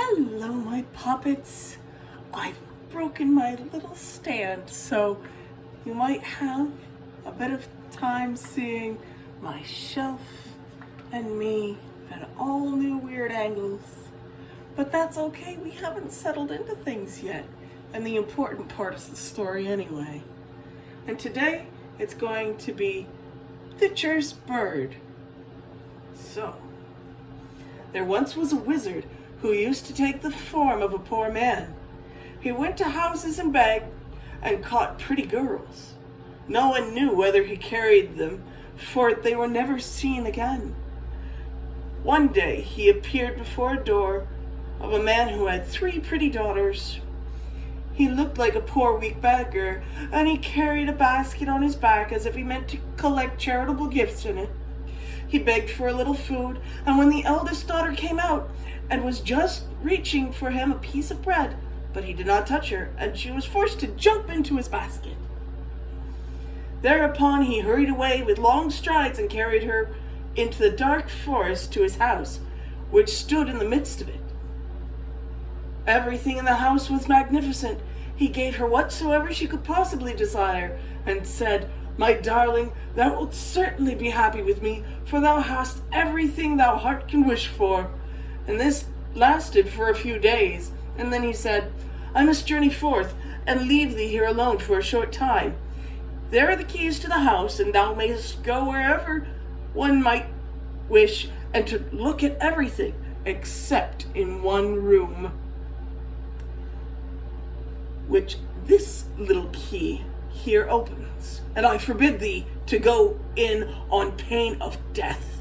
Hello, my puppets. I've broken my little stand, so you might have a bit of time seeing my shelf and me at all new weird angles. But that's okay, we haven't settled into things yet, and the important part is the story anyway. And today, it's going to be Fitcher's bird. So, there once was a wizard who used to take the form of a poor man. He went to houses and begged and caught pretty girls. No one knew whether he carried them, for they were never seen again. One day he appeared before a door of a man who had 3 pretty daughters. He looked like a poor weak beggar, and he carried a basket on his back as if he meant to collect charitable gifts in it. He begged for a little food, and when the eldest daughter came out and was just reaching for him a piece of bread, but he did not touch her, and she was forced to jump into his basket. Thereupon he hurried away with long strides and carried her into the dark forest to his house, which stood in the midst of it. Everything in the house was magnificent. He gave her whatsoever she could possibly desire, and said, "My darling, thou wilt certainly be happy with me, for thou hast everything thou heart can wish for." And this lasted for a few days, and then he said, "I must journey forth, and leave thee here alone for a short time. There are the keys to the house, and thou mayst go wherever one might wish, and to look at everything, except in one room, which this little key here opens, and I forbid thee to go in on pain of death."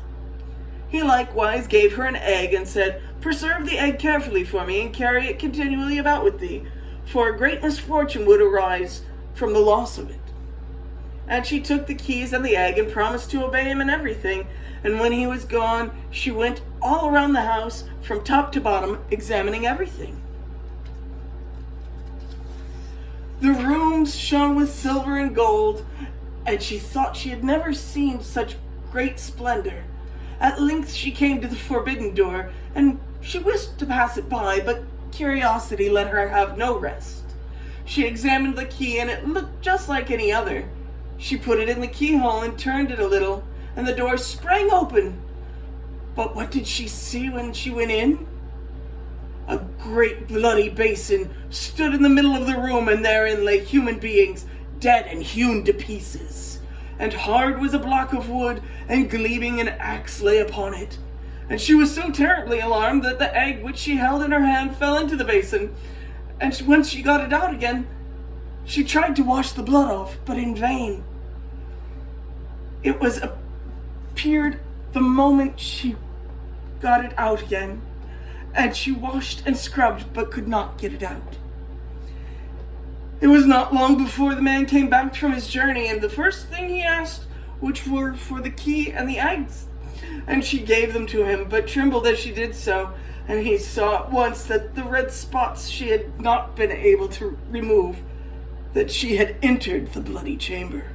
He likewise gave her an egg and said, "Preserve the egg carefully for me, and carry it continually about with thee, for a great misfortune would arise from the loss of it." And she took the keys and the egg and promised to obey him in everything, and when he was gone, she went all around the house from top to bottom, examining everything. The rooms shone with silver and gold, and she thought she had never seen such great splendor. At length she came to the forbidden door, and she wished to pass it by, but curiosity let her have no rest. She examined the key, and it looked just like any other. She put it in the keyhole and turned it a little, and the door sprang open. But what did she see when she went in? A great bloody basin stood in the middle of the room, and therein lay human beings, dead and hewn to pieces. And hard was a block of wood, and gleaming an axe lay upon it. And she was so terribly alarmed that the egg which she held in her hand fell into the basin. And when she got it out again, she tried to wash the blood off, but in vain. It was appeared the moment she got it out again, and she washed and scrubbed, but could not get it out. It was not long before the man came back from his journey, and the first thing he asked, which were for the key and the eggs, and she gave them to him, but trembled as she did so, and he saw at once that the red spots she had not been able to remove, that she had entered the bloody chamber.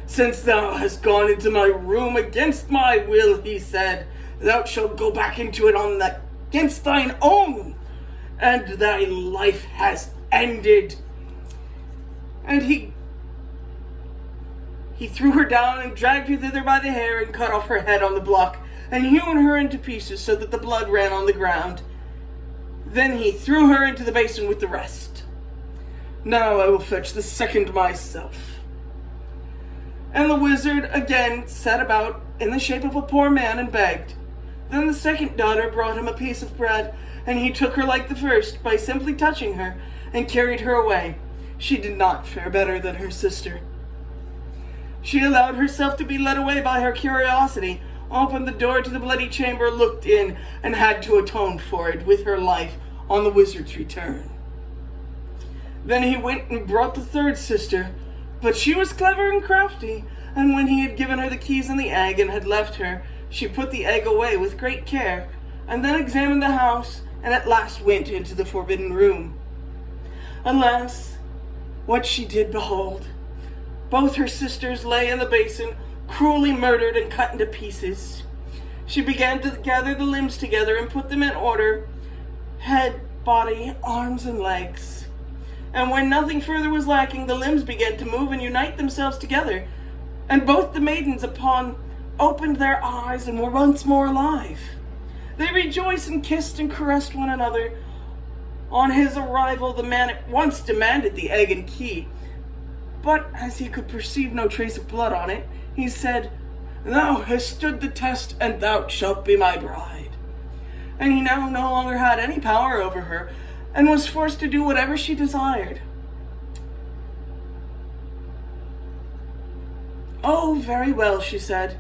"Since thou hast gone into my room against my will," he said, "thou shalt go back into it against thine own, and thy life has ended." And he threw her down and dragged her thither by the hair and cut off her head on the block and hewn her into pieces so that the blood ran on the ground. Then he threw her into the basin with the rest. "Now I will fetch the second myself." And the wizard again set about in the shape of a poor man and begged. Then the second daughter brought him a piece of bread, and he took her like the first by simply touching her, and carried her away. She did not fare better than her sister. She allowed herself to be led away by her curiosity, opened the door to the bloody chamber, looked in, and had to atone for it with her life on the wizard's return. Then he went and brought the third sister, but she was clever and crafty, and when he had given her the keys and the egg and had left her, she put the egg away with great care, and then examined the house, and at last went into the forbidden room. Alas, what she did behold! Both her sisters lay in the basin, cruelly murdered and cut into pieces. She began to gather the limbs together and put them in order, head, body, arms, and legs. And when nothing further was lacking, the limbs began to move and unite themselves together, and both the maidens upon opened their eyes and were once more alive. They rejoiced and kissed and caressed one another. On his arrival, the man at once demanded the egg and key, but as he could perceive no trace of blood on it, he said, "Thou hast stood the test, and thou shalt be my bride." And he now no longer had any power over her, and was forced to do whatever she desired. "Oh, very well," she said.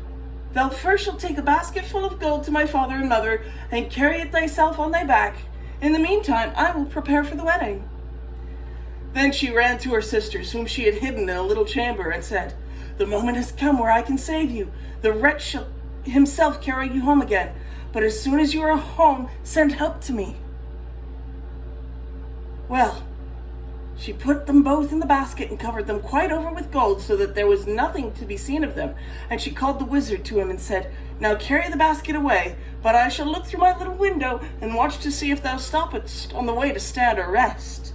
"Thou first shalt take a basket full of gold to my father and mother, and carry it thyself on thy back. In the meantime, I will prepare for the wedding." Then she ran to her sisters, whom she had hidden in a little chamber, and said, "The moment has come where I can save you. The wretch shall himself carry you home again, but as soon as you are home, send help to me." Well, she put them both in the basket and covered them quite over with gold, so that there was nothing to be seen of them. And she called the wizard to him and said, "Now carry the basket away, but I shall look through my little window and watch to see if thou stoppest on the way to stand or rest."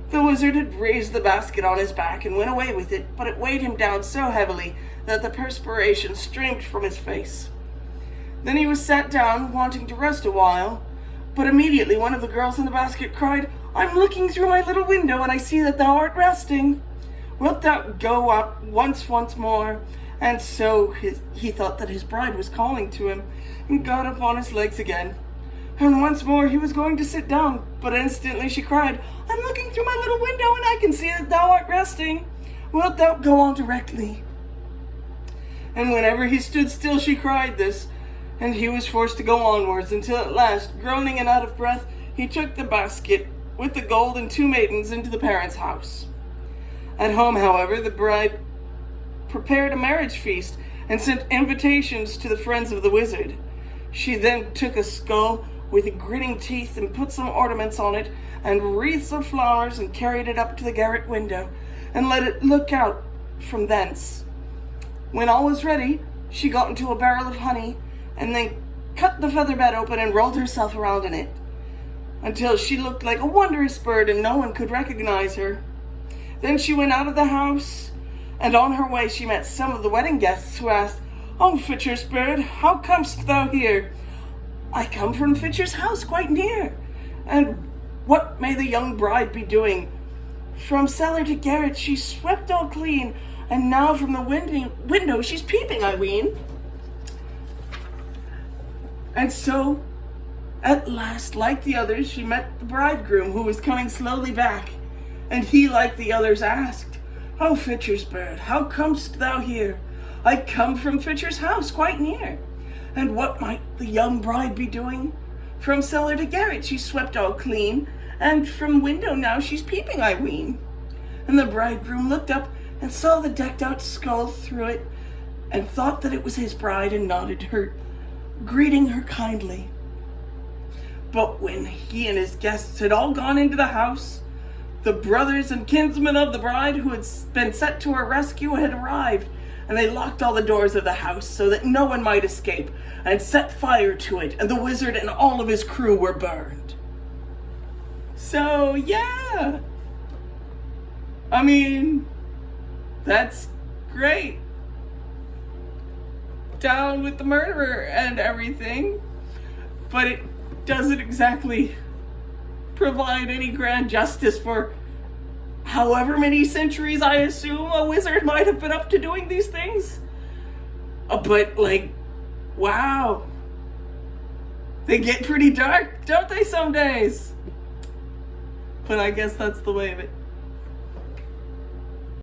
The wizard had raised the basket on his back and went away with it, but it weighed him down so heavily that the perspiration streamed from his face. Then he was sat down, wanting to rest a while, but immediately one of the girls in the basket cried, "I'm looking through my little window, and I see that thou art resting. Wilt thou go up once more?" And so he thought that his bride was calling to him, and got up on his legs again. And once more he was going to sit down, but instantly she cried, "I'm looking through my little window, and I can see that thou art resting. Wilt thou go on directly?" And whenever he stood still, she cried this, and he was forced to go onwards, until at last, groaning and out of breath, he took the basket with the gold and 2 maidens into the parents' house. At home, however, the bride prepared a marriage feast and sent invitations to the friends of the wizard. She then took a skull with gritting teeth and put some ornaments on it and wreaths of flowers, and carried it up to the garret window and let it look out from thence. When all was ready, she got into a barrel of honey and then cut the feather bed open and rolled herself around in it, until she looked like a wondrous bird and no one could recognize her. Then she went out of the house, and on her way she met some of the wedding guests, who asked, "Oh, Fitcher's bird, how comest thou here?" "I come from Fitcher's house quite near." "And what may the young bride be doing?" "From cellar to garret she swept all clean, and now from the window she's peeping, I ween." And so, at last, like the others, she met the bridegroom, who was coming slowly back, and he, like the others, asked, "Oh, Fitcher's bird, how comest thou here?" "I come from Fitcher's house quite near." "And what might the young bride be doing?" "From cellar to garret she swept all clean, and from window now she's peeping, I ween." And the bridegroom looked up and saw the decked out skull through it, and thought that it was his bride, and nodded her, greeting her kindly. But when he and his guests had all gone into the house, the brothers and kinsmen of the bride, who had been sent to her rescue, had arrived, and they locked all the doors of the house so that no one might escape, and set fire to it, and the wizard and all of his crew were burned. So, yeah. I mean, that's great. Down with the murderer and everything, but it doesn't exactly provide any grand justice for however many centuries I assume a wizard might have been up to doing these things. But, like, wow. They get pretty dark, don't they, some days? But I guess that's the way of it.